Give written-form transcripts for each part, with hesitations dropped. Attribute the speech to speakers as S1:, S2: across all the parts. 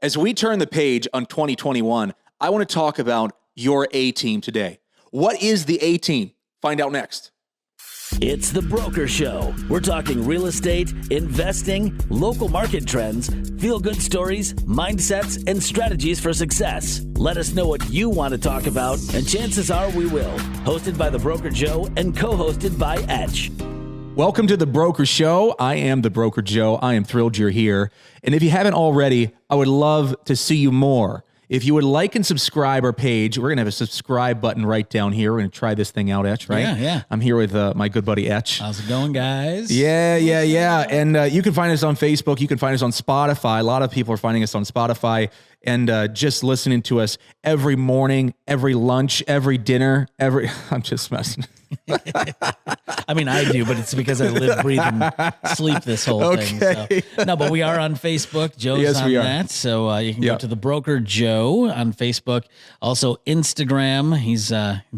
S1: As we turn the page on 2021, I want to talk about your A-team today. What is the A-team? Find out next.
S2: It's The Broker Show. We're talking real estate, investing, local market trends, feel-good stories, mindsets, and strategies for success. Let us know what you want to talk about, and chances are we will. Hosted by The Broker Joe and co-hosted by Etch.
S1: Welcome to The Broker Show. I am The Broker Joe. I am thrilled you're here. And if you haven't already, I would love to see you more. If you would like and subscribe our page, we're going to have a subscribe button right down here. We're going to try this thing out, Etch, right?
S2: Yeah.
S1: I'm here with my good buddy, Etch.
S2: How's it going, guys?
S1: Yeah. And you can find us on Facebook. You can find us on Spotify. A lot of people are finding us on Spotify and just listening to us every morning, every lunch, every dinner, I'm just messing.
S2: I mean, I do, but it's because I live, breathe, and sleep this whole thing. So. No, but we are on Facebook. Joe's on that. So you can go to The Broker Joe on Facebook. Also, Instagram. He's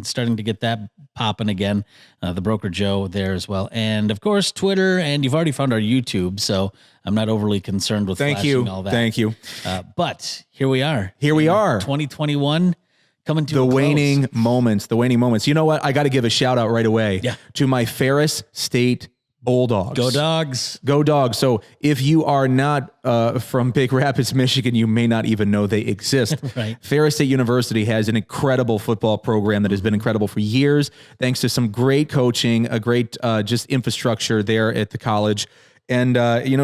S2: starting to get that popping again. The Broker Joe there as well. And, of course, Twitter. And you've already found our YouTube. So I'm not overly concerned with flashing all that.
S1: Thank you.
S2: But here we are. 2021. Coming to
S1: the waning moments. You know what? I got to give a shout out right away to my Ferris State Bulldogs.
S2: Go Dogs.
S1: Go Dogs. So if you are not from Big Rapids, Michigan, you may not even know they exist.
S2: Right.
S1: Ferris State University has an incredible football program that has been incredible for years, thanks to some great coaching, a great just infrastructure there at the college. And,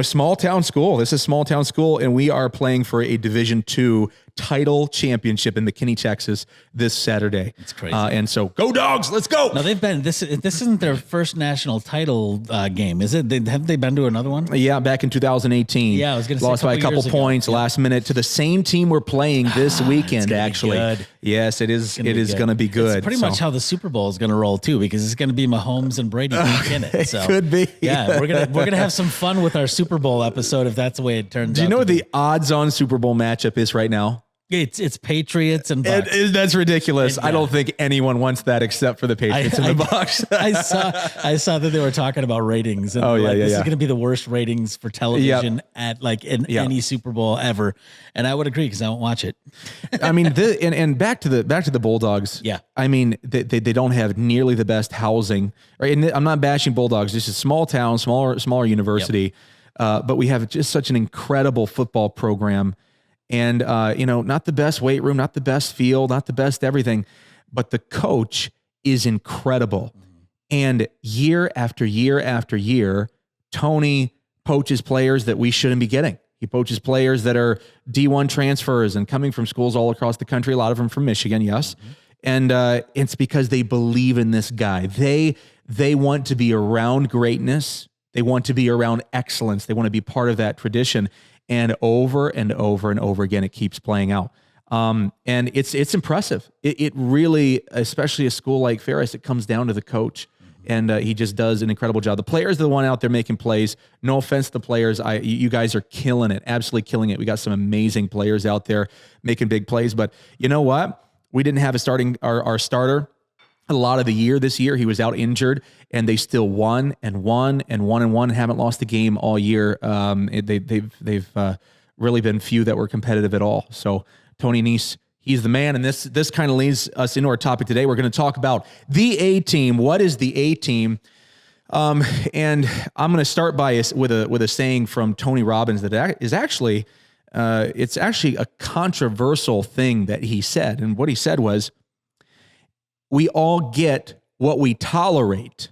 S1: small town school. This is a small town school, and we are playing for a Division II title championship in McKinney, Texas this Saturday.
S2: It's crazy.
S1: And so go Dogs, let's go.
S2: No, they've been, this isn't their first national title game, is it? Have they been to another one?
S1: Yeah, back in 2018.
S2: Yeah, I was going to say
S1: lost by a couple points last minute to the same team we're playing this weekend, actually.
S2: Good.
S1: Yes, it is. It is going to be good.
S2: It's pretty much how the Super Bowl is going to roll too, because it's going to be Mahomes and Brady in it. So
S1: could be.
S2: Yeah, we're gonna have some fun with our Super Bowl episode if that's the way it turns out.
S1: Do you know what the odds-on Super Bowl matchup is right now?
S2: It's Patriots and Bucks.
S1: That's ridiculous. I don't think anyone wants that except for the Patriots and the Bucks.
S2: I saw that they were talking about ratings. And this is going to be the worst ratings for television at any Super Bowl ever. And I would agree because I won't watch it.
S1: I mean, and back to the Bulldogs.
S2: Yeah.
S1: I mean, they don't have nearly the best housing. Right? And I'm not bashing Bulldogs. This is a small town, smaller university. Yep. But we have just such an incredible football program. And, not the best weight room, not the best field, not the best everything, but the coach is incredible. And year after year after year, Tony poaches players that we shouldn't be getting. He poaches players that are D1 transfers and coming from schools all across the country, a lot of them from Michigan, yes. And it's because they believe in this guy. They want to be around greatness. They want to be around excellence. They want to be part of that tradition. And over and over and over again, it keeps playing out. And it's impressive. It really, especially a school like Ferris, it comes down to the coach. And he just does an incredible job. The players are the one out there making plays. No offense to the players. You guys are killing it, absolutely killing it. We got some amazing players out there making big plays. But you know what? We didn't have our starter a lot of the year this year. He was out injured, and they still won and haven't lost a game all year. They've really been few that were competitive at all. So Tony Nese, he's the man. And this kind of leads us into our topic today. We're going to talk about the A-team. What is the A-team? And I'm going to start with a saying from Tony Robbins that is actually it's actually a controversial thing that he said. And what he said was, we all get what we tolerate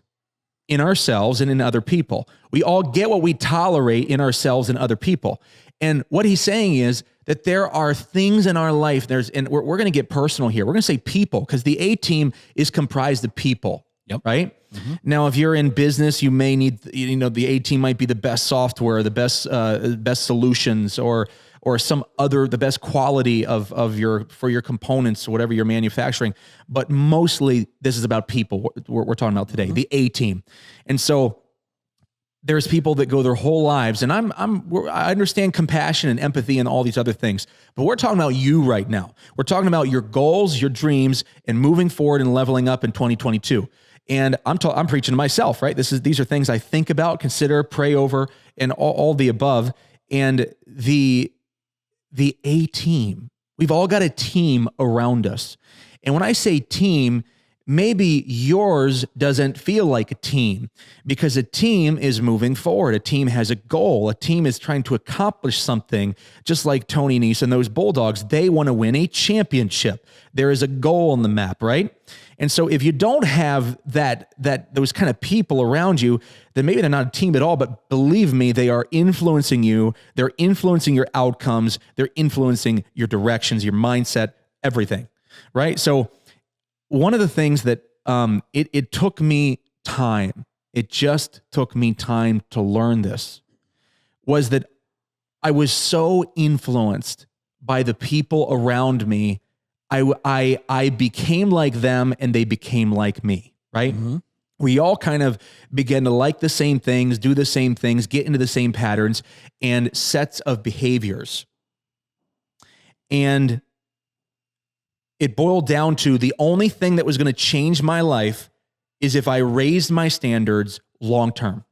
S1: in ourselves and in other people. We all get what we tolerate in ourselves and other people. And what he's saying is that there are things in our life, and we're going to get personal here. We're going to say people, because the A-team is comprised of people, right? Mm-hmm. Now, if you're in business, you may need, the A-team might be the best software, the best solutions, or the best quality for your components, whatever you're manufacturing. But mostly this is about people we're talking about today, the A-team. And so there's people that go their whole lives, and I understand compassion and empathy and all these other things, but we're talking about you right now. We're talking about your goals, your dreams, and moving forward and leveling up in 2022. And I'm preaching to myself, right? These are things I think about, consider, pray over, and all the above. And the the A team. We've all got a team around us. And when I say team, maybe yours doesn't feel like a team because a team is moving forward. A team has a goal. A team is trying to accomplish something, just like Tony Nese and those Bulldogs. They want to win a championship. There is a goal on the map, right? And so if you don't have those kind of people around you, then maybe they're not a team at all, but believe me, they are influencing you. They're influencing your outcomes. They're influencing your directions, your mindset, everything, right? So one of the things that it took me time, it just took me time to learn this, was that I was so influenced by the people around me. I became like them and they became like me, right? Mm-hmm. We all kind of began to like the same things, do the same things, get into the same patterns and sets of behaviors. And it boiled down to the only thing that was going to change my life is if I raised my standards long-term.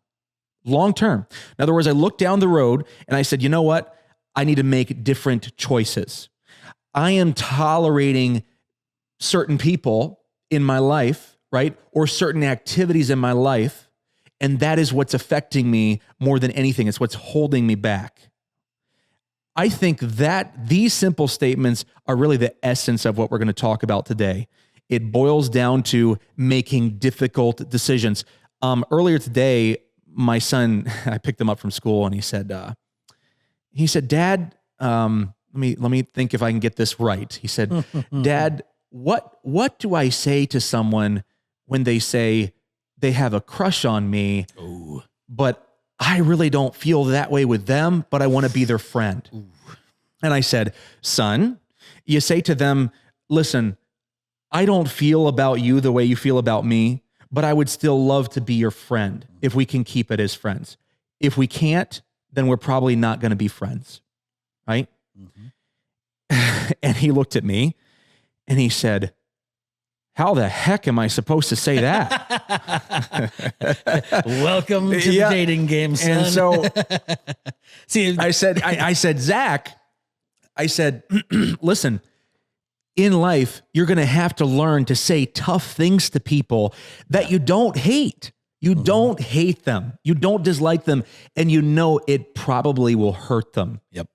S1: Long-term. In other words, I looked down the road and I said, you know what? I need to make different choices. I am tolerating certain people in my life, right? Or certain activities in my life. And that is what's affecting me more than anything. It's what's holding me back. I think that these simple statements are really the essence of what we're going to talk about today. It boils down to making difficult decisions. Earlier today, my son, I picked him up from school and he said, Dad, let me think if I can get this right. He said, Dad, what do I say to someone when they say they have a crush on me, Ooh. But I really don't feel that way with them, but I want to be their friend? Ooh. And I said, son, you say to them, listen, I don't feel about you the way you feel about me, but I would still love to be your friend if we can keep it as friends. If we can't, then we're probably not going to be friends, right? Mm-hmm. And he looked at me and he said, how the heck am I supposed to say that?
S2: Welcome to the dating game, son.
S1: And so see, I said, Zach, I said, listen, in life, you're going to have to learn to say tough things to people that you don't hate. You mm-hmm. don't hate them. You don't dislike them. And you know it probably will hurt them.
S2: Yep.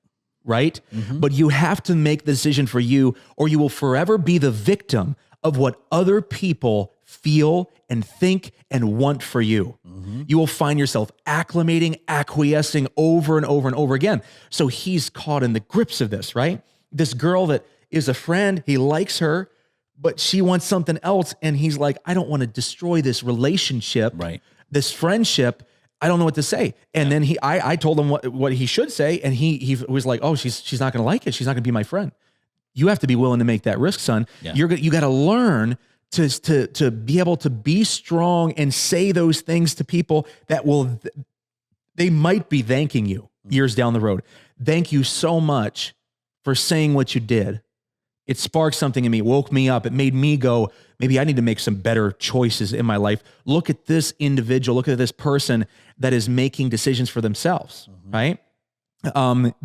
S1: Right? Mm-hmm. But you have to make the decision for you, or you will forever be the victim of what other people feel and think and want for you. Mm-hmm. You will find yourself acclimating, acquiescing over and over and over again. So he's caught in the grips of this, right? This girl that is a friend, he likes her, but she wants something else. And he's like, I don't want to destroy this relationship,
S2: right?
S1: This friendship. I don't know what to say. And then I told him what he should say. And he was like, oh, she's not going to like it. She's not going to be my friend. You have to be willing to make that risk, son. Yeah. You got to learn to be able to be strong and say those things to people that they might be thanking you years down the road. Thank you so much for saying what you did. It sparked something in me, woke me up. It made me go, maybe I need to make some better choices in my life. Look at this individual. Look at this person that is making decisions for themselves, mm-hmm. right?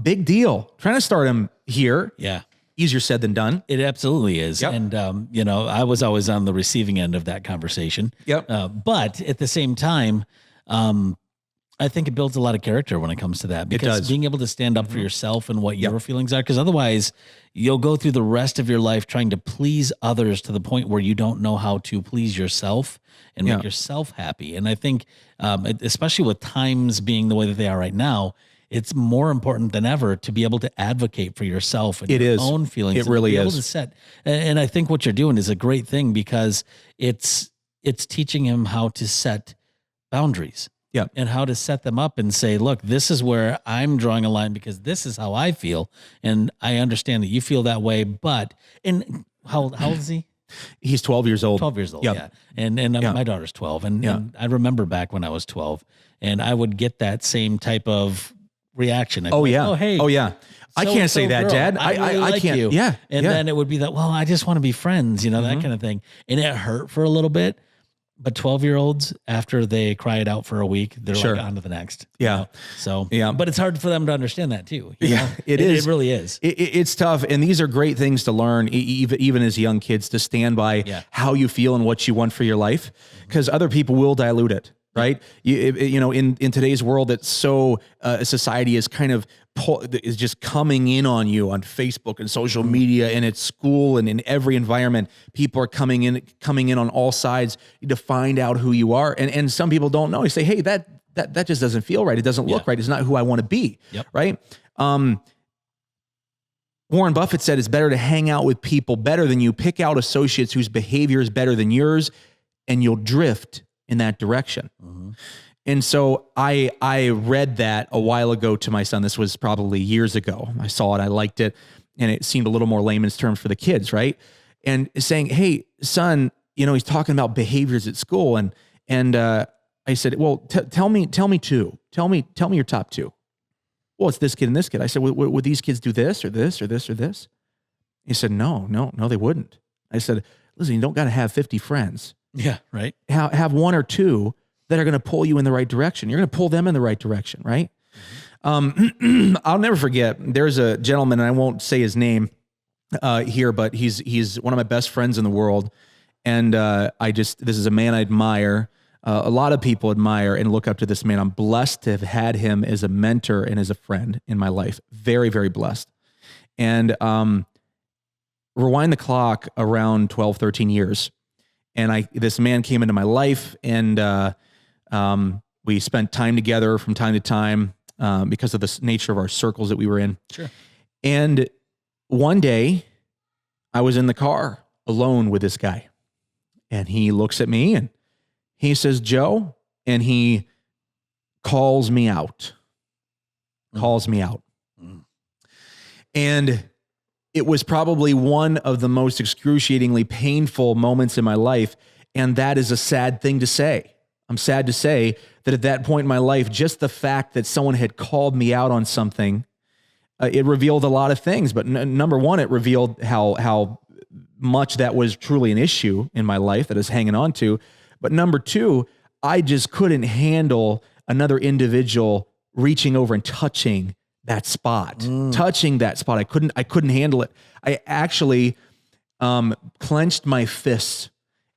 S1: Big deal. Trying to start him here.
S2: Yeah.
S1: Easier said than done.
S2: It absolutely is.
S1: Yep.
S2: And, I was always on the receiving end of that conversation.
S1: Yep.
S2: But at the same time, I think it builds a lot of character when it comes to that, because being able to stand up mm-hmm. for yourself and what your feelings are, because otherwise you'll go through the rest of your life trying to please others to the point where you don't know how to please yourself and make yourself happy. And I think, especially with times being the way that they are right now, it's more important than ever to be able to advocate for yourself and your own feelings.
S1: It really
S2: is.
S1: Able
S2: to set. And I think what you're doing is a great thing, because it's teaching him how to set boundaries.
S1: Yeah.
S2: And how to set them up and say, look, this is where I'm drawing a line because this is how I feel. And I understand that you feel that way, but how old is he?
S1: He's 12 years old.
S2: 12 years old. Yep. Yeah. And my daughter's 12. And I remember back when I was 12 and I would get that same type of reaction.
S1: Oh, yeah. Hey. Oh, yeah. I can't say that, girl, Dad. I can't.
S2: You.
S1: Yeah.
S2: And then it would be that, well, I just want to be friends, that kind of thing. And it hurt for a little bit. But 12-year-olds, after they cry it out for a week, they're
S1: Sure.
S2: like on to the next.
S1: Yeah.
S2: You know? So,
S1: Yeah.
S2: but it's hard for them to understand that too. You
S1: Yeah,
S2: know?
S1: it is.
S2: It really is.
S1: It's tough. And these are great things to learn, even as young kids, to stand by how you feel and what you want for your life, because other people will dilute it. Right. You know, in today's world, that's so society is kind of is just coming in on you on Facebook and social media and at school and in every environment. People are coming in on all sides to find out who you are. And some people don't know. They say, hey, that just doesn't feel right. It doesn't look right. It's not who I want to be.
S2: Yep.
S1: Right. Warren Buffett said it's better to hang out with people better than you, pick out associates whose behavior is better than yours, and you'll drift in that direction. Mm-hmm. And so I read that a while ago to my son. This was probably years ago. I saw it, I liked it, and it seemed a little more layman's terms for the kids, right? And saying, hey, son, you know, he's talking about behaviors at school. And I said, well, tell me two. Tell me your top two. Well, it's this kid and this kid. I said, would these kids do this or this or this or this? He said, no, they wouldn't. I said, listen, you don't got to have 50 friends.
S2: Yeah, right.
S1: Have one or two that are going to pull you in the right direction. You're going to pull them in the right direction, right? Mm-hmm. I'll never forget. There's a gentleman, and I won't say his name here, but he's one of my best friends in the world, and this is a man I admire. A lot of people admire and look up to this man. I'm blessed to have had him as a mentor and as a friend in my life. Very, very blessed. And rewind the clock around 12, 13 years. And this man came into my life, and we spent time together from time to time because of the nature of our circles that we were in.
S2: Sure.
S1: And one day, I was in the car alone with this guy, and he looks at me and he says, Joe, and he calls me out. And it was probably one of the most excruciatingly painful moments in my life. And that is a sad thing to say. I'm sad to say that at that point in my life, just the fact that someone had called me out on something, it revealed a lot of things. But number one, it revealed how much that was truly an issue in my life that I was hanging on to. But number two, I just couldn't handle another individual reaching over and touching that spot. I couldn't handle it. I actually clenched my fists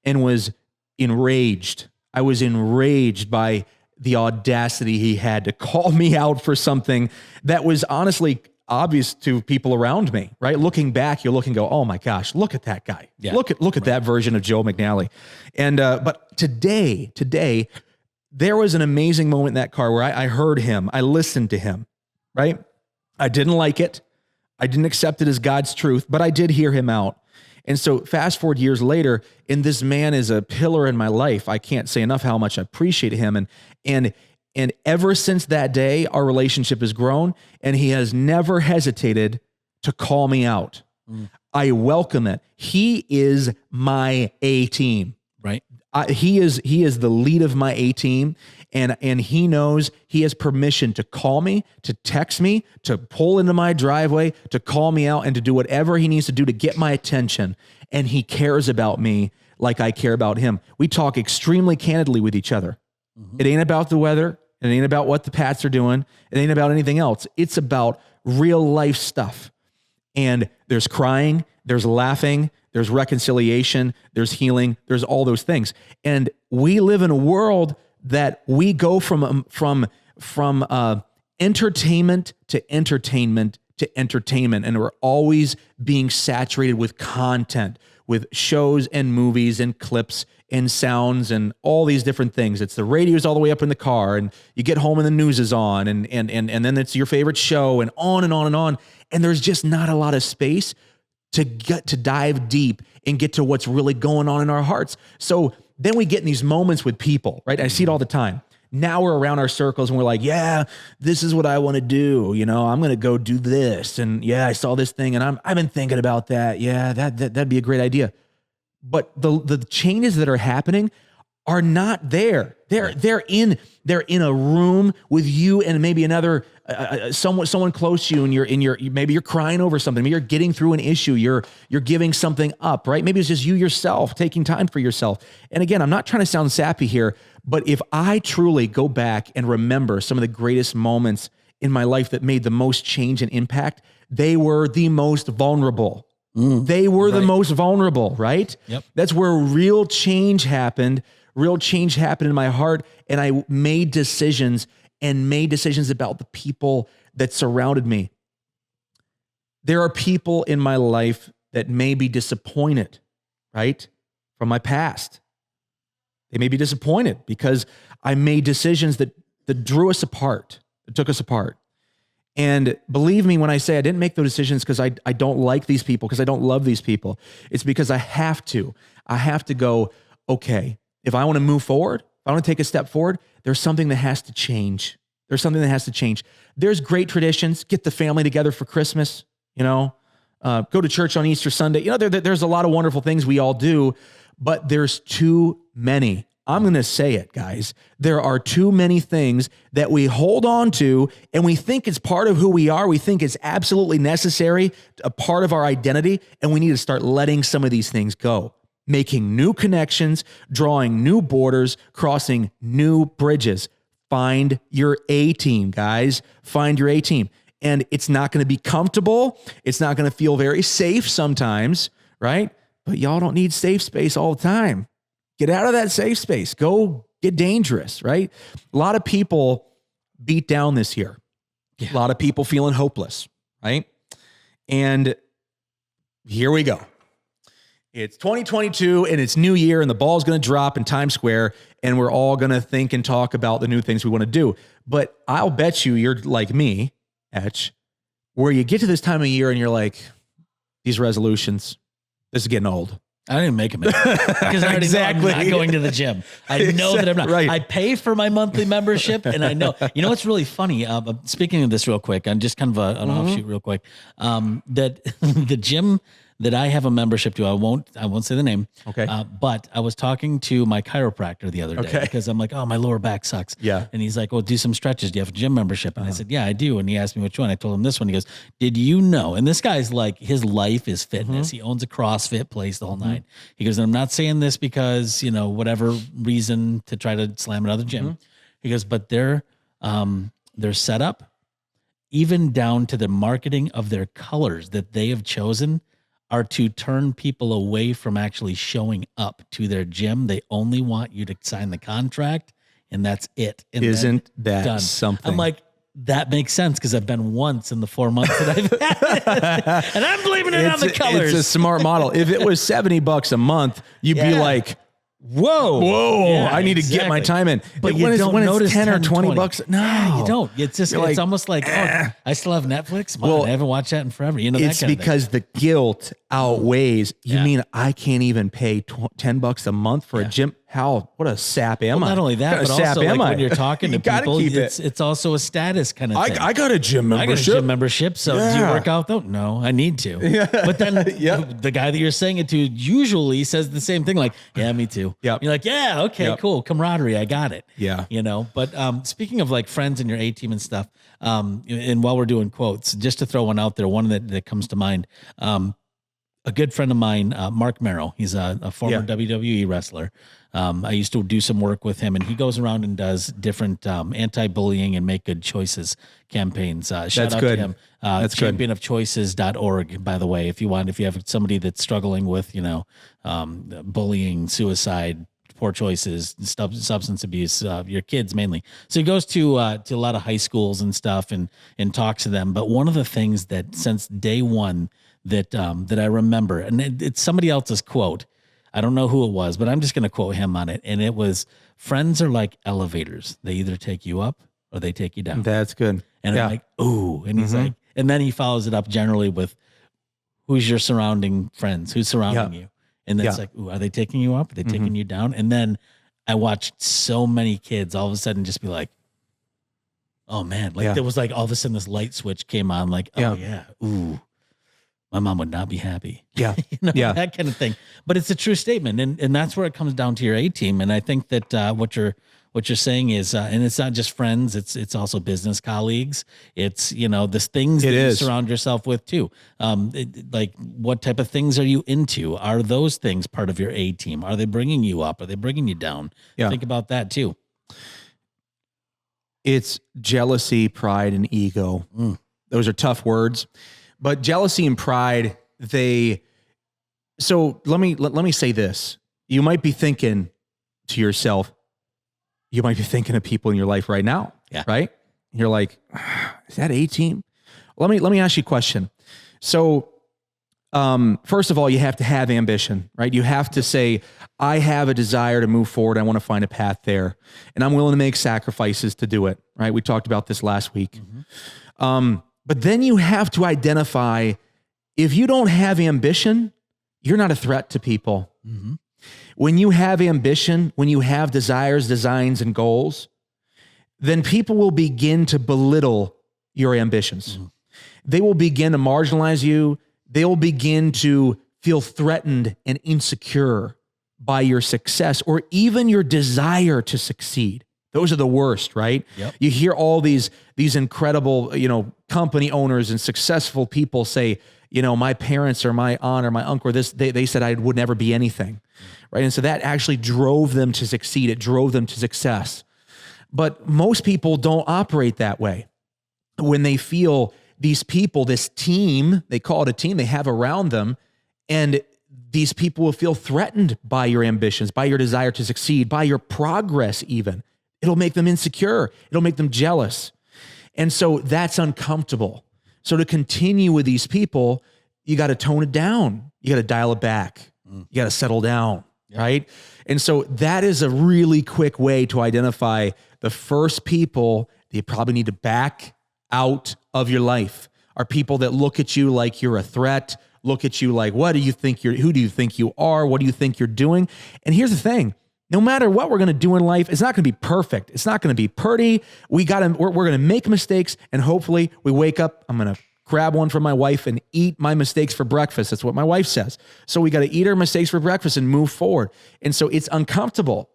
S1: and was enraged. I was enraged by the audacity he had to call me out for something that was honestly obvious to people around me, right? Looking back, you look and go, oh my gosh, look at that guy. Yeah. Look at that version of Joe McNally. And, but today, there was an amazing moment in that car where I heard him, I listened to him, right? I didn't like it. I didn't accept it as God's truth, but I did hear him out. And so fast forward years later, and this man is a pillar in my life. I can't say enough how much I appreciate him. And ever since that day, our relationship has grown, and he has never hesitated to call me out. I welcome it. He is my A team.
S2: Right.
S1: He is the lead of my A team, and he knows he has permission to call me, to text me, to pull into my driveway, to call me out, and to do whatever he needs to do to get my attention. And he cares about me like I care about him. We talk extremely candidly with each other. It ain't about the weather. It ain't about what the Pats are doing. It ain't about anything else. It's about real life stuff. And there's crying, there's laughing, there's reconciliation, there's healing, there's all those things. And we live in a world that we go from entertainment to entertainment to entertainment. And we're always being saturated with content, with shows and movies and clips and sounds and all these different things. It's the radio's all the way up in the car, and you get home and the news is on, and then it's your favorite show, and on and on and on. And there's just not a lot of space to get to dive deep and get to what's really going on in our hearts. So then we get in these moments with people, right? I see it all the time. Now we're around our circles and we're like, yeah, this is what I want to do. You know, I'm going to go do this. And yeah, I saw this thing and I've been thinking about that. Yeah, that'd be a great idea. But the changes that are happening are not there. They're in a room with you and maybe another someone close to you, and maybe you're crying over something. Maybe you're getting through an issue. You're giving something up, right? Maybe it's just you yourself taking time for yourself. And again, I'm not trying to sound sappy here, but if I truly go back and remember some of the greatest moments in my life that made the most change and impact, they were the most vulnerable. They were the most vulnerable, right?
S2: Yep.
S1: That's where real change happened. Real change happened in my heart, and I made decisions about the people that surrounded me. There are people in my life that may be disappointed, right, from my past. They may be disappointed because I made decisions that drew us apart, that took us apart. And believe me when I say I didn't make those decisions because I don't like these people, because I don't love these people. It's because I have to. I have to go, okay, if I want to move forward, if I want to take a step forward, there's something that has to change. There's something that has to change. There's great traditions. Get the family together for Christmas, go to church on Easter Sunday. There's a lot of wonderful things we all do, but there's too many. I'm going to say it, guys. There are too many things that we hold on to, and we think it's part of who we are. We think it's absolutely necessary, a part of our identity, and we need to start letting some of these things go. Making new connections, drawing new borders, crossing new bridges. Find your A-team, guys. Find your A-team. And it's not going to be comfortable. It's not going to feel very safe sometimes, right? But y'all don't need safe space all the time. Get out of that safe space. Go get dangerous, right? A lot of people beat down this year. Yeah. A lot of people feeling hopeless, right? And here we go. It's 2022 and it's New Year, and the ball's going to drop in Times Square, and we're all going to think and talk about the new things we want to do. But I'll bet you're like me, Etch, where you get to this time of year and you're like, these resolutions, this is getting old.
S2: I didn't make them because I already know I'm not going to the gym. I know that I'm not.
S1: Right.
S2: I pay for my monthly membership, and I know. You know what's really funny? Speaking of this real quick, I'm just kind of an offshoot real quick. That the gym that I have a membership to, I won't say the name.
S1: Okay.
S2: But I was talking to my chiropractor the other day because I'm like, oh, my lower back sucks.
S1: Yeah.
S2: And he's like, well, do some stretches. Do you have a gym membership? And I said, yeah, I do. And he asked me which one. I told him this one. He goes, did you know? And this guy's like, his life is fitness. He owns a CrossFit place, the whole nine. He goes, and I'm not saying this because, whatever reason to try to slam another gym. He goes, but their setup, even down to the marketing of their colors that they have chosen, are to turn people away from actually showing up to their gym. They only want you to sign the contract, and that's it. And
S1: isn't that
S2: done.
S1: something?
S2: I'm like, that makes sense because I've been once in the 4 months that I've had it. And I'm blaming it on the colors.
S1: It's a smart model. If it was $70 a month, you'd be like, whoa, yeah, I need to get my time in.
S2: But when it's
S1: 10 or 20 bucks, no,
S2: you don't. It's just, it's almost like, I still have Netflix. Well, I haven't watched that in forever.
S1: It's because the guilt outweighs. You mean I can't even pay $10 a month for a gym? What a sap am I?
S2: Not only that, but also like when you're talking to people, it's also a status kind of thing.
S1: I got a gym membership.
S2: I got a gym membership. So do you work out though? No, I need to. But then the guy that you're saying it to usually says the same thing. Like, yeah, me too. You're like, yeah, okay, cool. Camaraderie. I got it.
S1: Yeah.
S2: But speaking of like friends and your A-team and stuff, and while we're doing quotes, just to throw one out there, one that comes to mind, a good friend of mine, Mark Merrow, he's a former WWE wrestler. I used to do some work with him, and he goes around and does different anti-bullying and make good choices campaigns. Shout out to him. That's championofchoices.org, by the way, if you have somebody that's struggling with, bullying, suicide, poor choices, substance abuse, your kids mainly. So he goes to a lot of high schools and stuff and talks to them. But one of the things that since day one that I remember, and it's somebody else's quote, I don't know who it was, but I'm just going to quote him on it. And it was, friends are like elevators. They either take you up or they take you down.
S1: That's good.
S2: And I'm like, ooh. And he's like, and then he follows it up generally with, who's your surrounding friends? Who's surrounding you? And then it's like, ooh, are they taking you up? Are they taking you down? And then I watched so many kids all of a sudden just be like, oh man, like there was like all of a sudden this light switch came on, like, oh yeah, ooh. my mom would not be happy.
S1: Yeah.
S2: That kind of thing. But it's a true statement. And that's where it comes down to your A team. And I think that what you're saying is, and it's not just friends, it's also business colleagues. It's, the things that you surround yourself with too. Like what type of things are you into? Are those things part of your A team? Are they bringing you up? Are they bringing you down?
S1: Yeah.
S2: Think about that too.
S1: It's jealousy, pride, and ego. Those are tough words, but jealousy and pride, so let me say this. You might be thinking to yourself, you might be thinking of people in your life right now, right? You're like, is that A team? Let me ask you a question. So, first of all, you have to have ambition, right? You have to say, I have a desire to move forward. I want to find a path there, and I'm willing to make sacrifices to do it, right? We talked about this last week. But then you have to identify, if you don't have ambition, you're not a threat to people. When you have ambition, when you have desires, designs, and goals, then people will begin to belittle your ambitions. They will begin to marginalize you. They will begin to feel threatened and insecure by your success or even your desire to succeed. Those are the worst, right?
S2: Yep.
S1: You hear all these incredible, company owners and successful people say, my parents or my aunt or my uncle, they said I would never be anything, right? And so that actually drove them to succeed. It drove them to success. But most people don't operate that way. When they feel these people, this team, they call it a team, they have around them, and these people will feel threatened by your ambitions, by your desire to succeed, by your progress even. It'll make them insecure. It'll make them jealous. And so that's uncomfortable. So to continue with these people, you got to tone it down. You got to dial it back. You got to settle down, right? And so that is a really quick way to identify the first people that you probably need to back out of your life are people that look at you like you're a threat, look at you like, who do you think you are? What do you think you're doing? And here's the thing. No matter what we're going to do in life, it's not going to be perfect. It's not going to be pretty. We're going to make mistakes, and hopefully we wake up. I'm going to grab one from my wife and eat my mistakes for breakfast. That's what my wife says. So we got to eat our mistakes for breakfast and move forward. And so it's uncomfortable.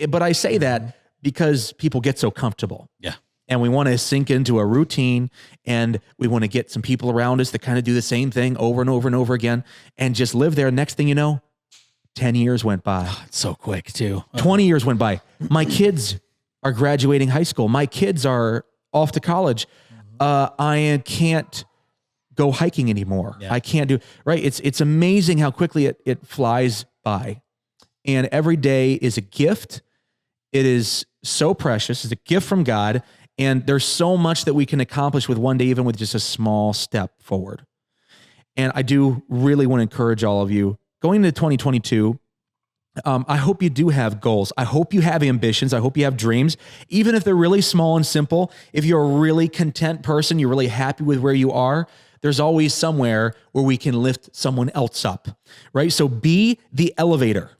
S1: But I say that because people get so comfortable.
S2: Yeah.
S1: And we want to sink into a routine, and we want to get some people around us that kind of do the same thing over and over and over again and just live there. Next thing you know, 10 years went by.
S2: Oh, it's so quick too.
S1: 20 years went by. My kids are graduating high school. My kids are off to college. I can't go hiking anymore.
S2: Yeah.
S1: I can't do, right? It's amazing how quickly it flies by. And every day is a gift. It is so precious. It's a gift from God. And there's so much that we can accomplish with one day, even with just a small step forward. And I do really want to encourage all of you going into 2022. I hope you do have goals. I hope you have ambitions. I hope you have dreams, even if they're really small and simple. If you're a really content person, you're really happy with where you are, there's always somewhere where we can lift someone else up, right? So be the elevator.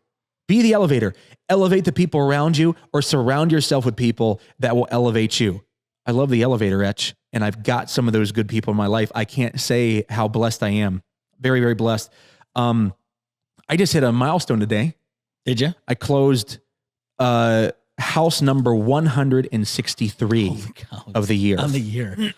S1: Be the elevator. Elevate the people around you, or surround yourself with people that will elevate you. I love the elevator, Etch, and I've got some of those good people in my life. I can't say how blessed I am. Very, very blessed. I just hit a milestone today.
S2: Did you?
S1: I closed house number 163 of the year.
S2: On the year.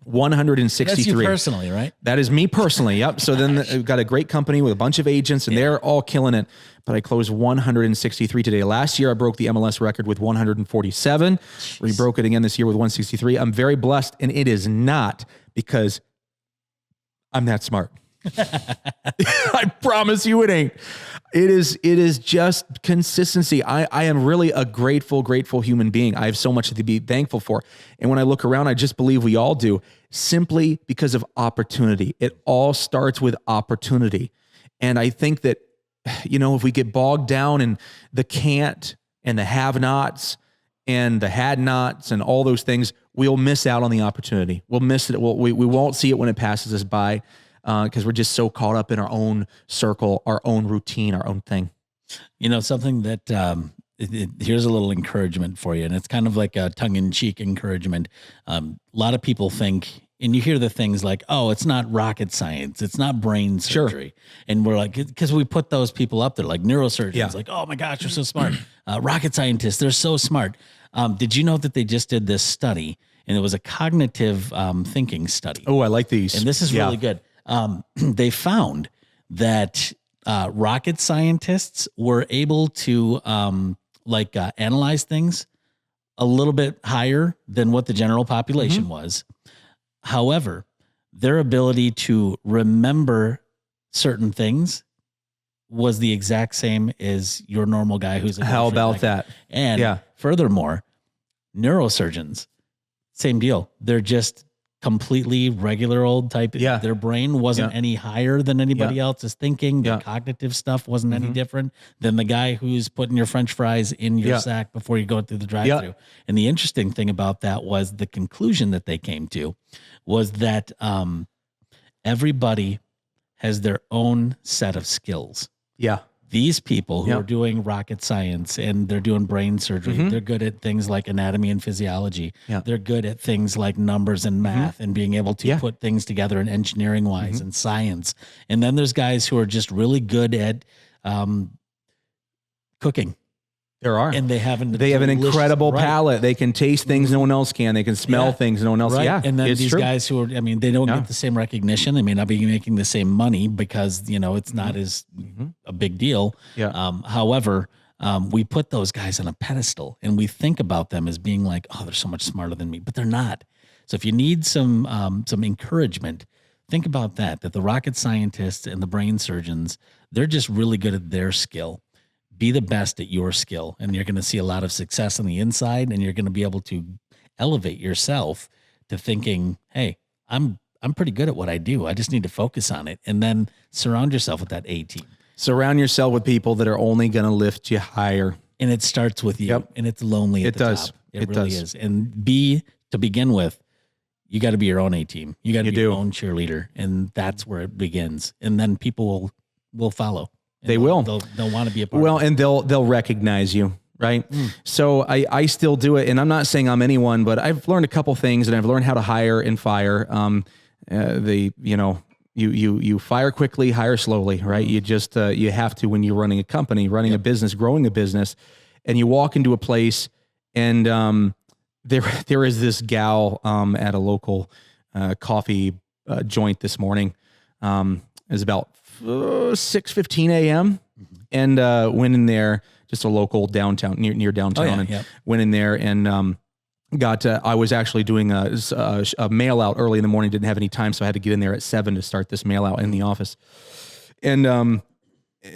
S1: 163.
S2: That's you personally, right?
S1: That is me personally. Yep. So then we've got a great company with a bunch of agents, and they're all killing it. But I closed 163 today. Last year, I broke the MLS record with 147. We broke it again this year with 163. I'm very blessed, and it is not because I'm that smart. I promise you it ain't. It is just consistency. I am really a grateful human being. I have so much to be thankful for. And when I look around, I just believe we all do, simply because of opportunity. It all starts with opportunity. And I think that, if we get bogged down in the can't and the have-nots and the had-nots and all those things, we'll miss out on the opportunity. We'll miss it. We won't see it when it passes us by. Because we're just so caught up in our own circle, our own routine, our own thing.
S2: Something that here's a little encouragement for you, and it's kind of like a tongue-in-cheek encouragement. A lot of people think and you hear the things like, oh, it's not rocket science, it's not brain surgery. And we're like, because we put those people up there, like neurosurgeons, like, oh my gosh, they're so smart. Rocket scientists, they're so smart. Did you know that they just did this study, and it was a cognitive thinking study?
S1: Oh, I like these.
S2: And this is really good. They found that rocket scientists were able to analyze things a little bit higher than what the general population was. However, their ability to remember certain things was the exact same as your normal guy who's a
S1: how about that?
S2: And furthermore, neurosurgeons, same deal. They're just completely regular old type.
S1: Yeah.
S2: Their brain wasn't any higher than anybody else's thinking. The cognitive stuff wasn't any different than the guy who's putting your French fries in your sack before you go through the drive-thru. And the interesting thing about that was the conclusion that they came to was that everybody has their own set of skills.
S1: Yeah.
S2: These people who are doing rocket science and they're doing brain surgery, they're good at things like anatomy and physiology. They're good at things like numbers and math and being able to put things together in engineering wise and science. And then there's guys who are just really good at cooking.
S1: There are.
S2: And they have an
S1: incredible palate. They can taste things no one else can. They can smell things no one else. Yeah.
S2: And then these guys who are, I mean, they don't get the same recognition. They may not be making the same money because, it's not as a big deal. However, we put those guys on a pedestal and we think about them as being like, oh, they're so much smarter than me, but they're not. So if you need some encouragement, think about that the rocket scientists and the brain surgeons, they're just really good at their skill. Be the best at your skill, and you're going to see a lot of success on the inside, and you're going to be able to elevate yourself to thinking, hey, I'm pretty good at what I do. I just need to focus on it. And then surround yourself with that A team.
S1: Surround yourself with people that are only going to lift you higher.
S2: And it starts with you. And it's lonely at the top. It really is. And to begin with, you got to be your own A team. You got to be your own cheerleader. And that's where it begins. And then people will follow.
S1: They will.
S2: They'll want to be a part.
S1: Well, and they'll recognize you, right? So I still do it, and I'm not saying I'm anyone, but I've learned a couple things, and I've learned how to hire and fire. You fire quickly, hire slowly, right? You just you have to when you're running a company, running a business, growing a business, and you walk into a place, and there is this gal at a local coffee joint this morning. It was about 6:15 a.m. and went in there, just a local downtown near downtown, went in there and I was actually doing a mail out early in the morning. Didn't have any time, so I had to get in there at 7 to start this mail out in the office. And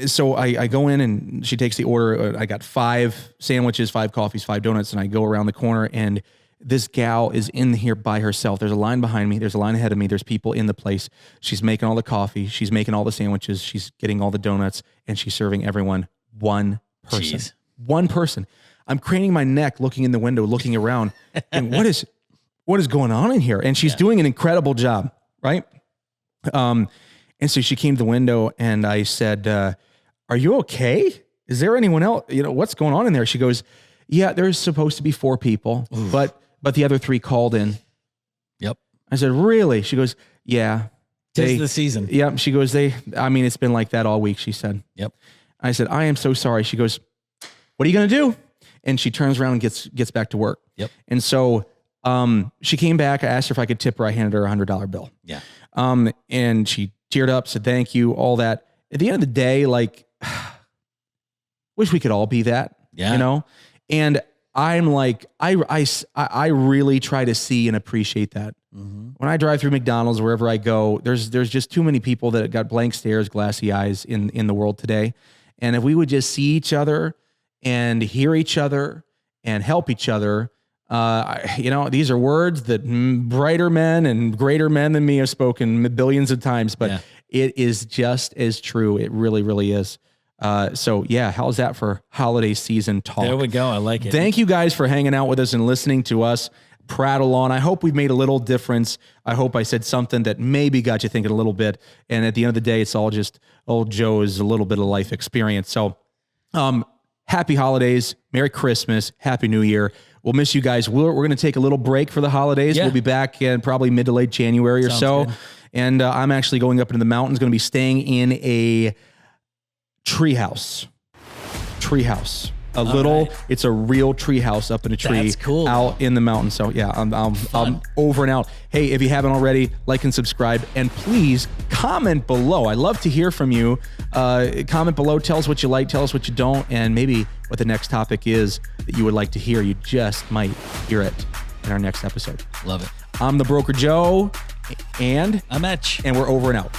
S1: so I go in and she takes the order. I got 5 sandwiches, 5 coffees, 5 donuts, and I go around the corner and this gal is in here by herself. There's a line behind me. There's a line ahead of me. There's people in the place. She's making all the coffee. She's making all the sandwiches. She's getting all the donuts, and she's serving everyone one person.
S2: Jeez.
S1: One person. I'm craning my neck, looking in the window, looking around, and what is going on in here? And she's doing an incredible job, right? And so she came to the window, and I said, "Are you okay? Is there anyone else? What's going on in there?" She goes, "Yeah, there's supposed to be 4 people, but the other 3 called in."
S2: Yep.
S1: I said, "Really?" She goes, "Yeah.
S2: Tis the season."
S1: Yep. She goes, it's been like that all week," she said.
S2: Yep.
S1: I said, "I am so sorry." She goes, "What are you going to do?" And she turns around and gets back to work.
S2: Yep.
S1: And so she came back. I asked her if I could tip her. I handed her a $100 bill.
S2: Yeah.
S1: And she teared up, said, "Thank you," all that. At the end of the day, wish we could all be that, And I'm like, I really try to see and appreciate that. When I drive through McDonald's, wherever I go, there's just too many people that got blank stares, glassy eyes in the world today. And if we would just see each other and hear each other and help each other, these are words that brighter men and greater men than me have spoken billions of times, but it is just as true. It really, really is. How's that for holiday season talk?
S2: There we go. I like it.
S1: Thank you guys for hanging out with us and listening to us prattle on. I hope we've made a little difference. I hope I said something that maybe got you thinking a little bit. And at the end of the day, it's all just old Joe's a little bit of life experience. So, happy holidays, Merry Christmas, Happy New Year. We'll miss you guys. We're going to take a little break for the holidays. We'll be back in probably mid to late January or so. Good. And I'm actually going up into the mountains, going to be staying in a treehouse. It's a real tree house up in a tree.
S2: That's cool.
S1: Out in the mountains. So yeah, I'm over and out. Hey, if you haven't already, like and subscribe, and please comment below. I love to hear from you. Comment below, tell us what you like, tell us what you don't, and maybe what the next topic is that you would like to hear. You just might hear it in our next episode.
S2: Love it.
S1: I'm the Broker Joe, and
S2: I'm Etch,
S1: and we're over and out.